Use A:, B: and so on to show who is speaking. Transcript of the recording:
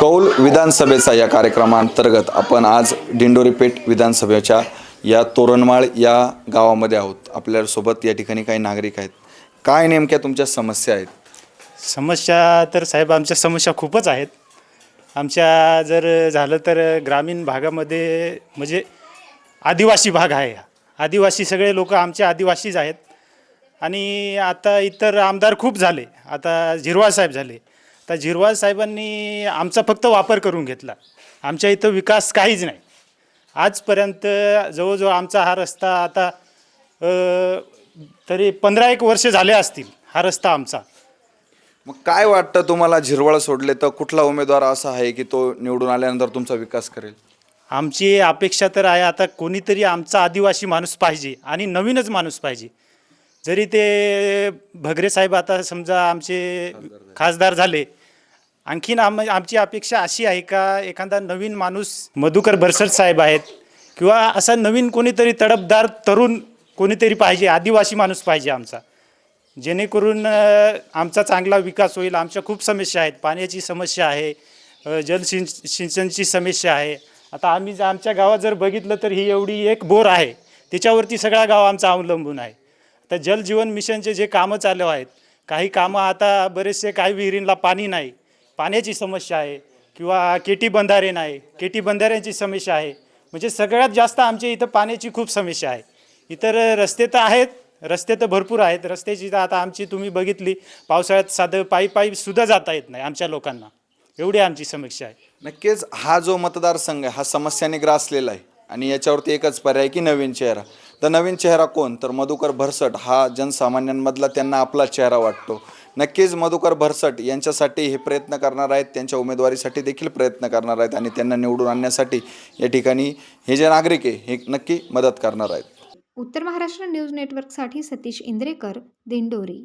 A: कौल विधानसभेचा या कार्यक्रमांतर्गत आपण आज दिंडोरी पेठ विधानसभेच्या या तोरणमाळ या गावामध्ये आहोत। आपल्यासोबत या ठिकाणी काही नागरिक आहेत। काय नेमक्या तुमच्या समस्या आहेत?
B: समस्या तर साहेब आमच्या समस्या खूपच आहेत। आमच्या जर झालं तर ग्रामीण भागामध्ये म्हणजे आदिवासी भाग आहे। आदिवासी सगळे लोक आमचे आदिवासीच आहेत आणि आता इतर आमदार खूप झाले। आता झिरवाळ साहेब झाले, तर झिरवाळ साहेबांनी आमचा फक्त वापर करून घेतला। आमच्या इथं विकास काहीच नाही आजपर्यंत। जवळजवळ आमचा हा रस्ता आता तरी 15-1 वर्ष झाले असतील हा रस्ता आमचा।
A: मग काय वाटतं तुम्हाला, झिरवाळ सोडले तर कुठला उमेदवार असा आहे की तो निवडून आल्यानंतर तुमचा विकास करेल?
B: आमची अपेक्षा तर आहे आता कोणीतरी आमचा आदिवासी माणूस पाहिजे आणि नवीनच माणूस पाहिजे। जरी ते भगरे साहेब आता समजा आमचे खासदार झाले, आणखीन आमची अपेक्षा अशी आहे का एखादा नवीन माणूस मधुकर बरसट साहेब आहेत किंवा असा नवीन कोणीतरी तडफदार तरुण कोणीतरी पाहिजे, आदिवासी माणूस पाहिजे आमचा, जेणेकरून आमचा चांगला विकास होईल। आमच्या खूप समस्या आहेत, पाण्याची समस्या आहे, सिंचनची समस्या आहे। आता आम्ही आमच्या गावात जर बघितलं तर ही एवढी एक बोर आहे, त्याच्यावरती सगळा गाव आमचा अवलंबून आहे। तर जल जीवन मिशनचे जे कामं चालू आहेत, काही कामं आता बरेचसे काही विहिरींना पाणी नाही, पाण्याची समस्या आहे, किंवा केटी बंधारे नाही, केटी बंधाऱ्यांची समस्या आहे। म्हणजे सगळ्यात जास्त आमच्या इथं पाण्याची खूप समस्या आहे। इतर रस्ते तर आहेत, रस्ते तर भरपूर आहेत, रस्त्याची तर आता आमची तुम्ही बघितली, पावसाळ्यात साधं पायी सुद्धा जाता येत नाही आमच्या लोकांना, एवढी आमची समस्या आहे।
A: नक्कीच हा जो मतदारसंघ आहे हा समस्याने ग्रासलेला आहे आणि याच्यावरती एकच पर्याय की नवीन चेहरा। तर नवीन चेहरा कोण? तर मधुकर बरसट हा जनसामान्यांमधला त्यांना आपला चेहरा वाटतो। नक्कीच मधुकर बरसट यांच्यासाठी हे प्रयत्न करणार आहेत, त्यांच्या उमेदवारीसाठी देखील प्रयत्न करणार आहेत आणि त्यांना निवडून आणण्यासाठी या ठिकाणी हे जे नागरिक आहे हे नक्की मदत करणार आहेत।
C: उत्तर महाराष्ट्र न्यूज नेटवर्कसाठी सतीश इंद्रेकर, दिंडोरी।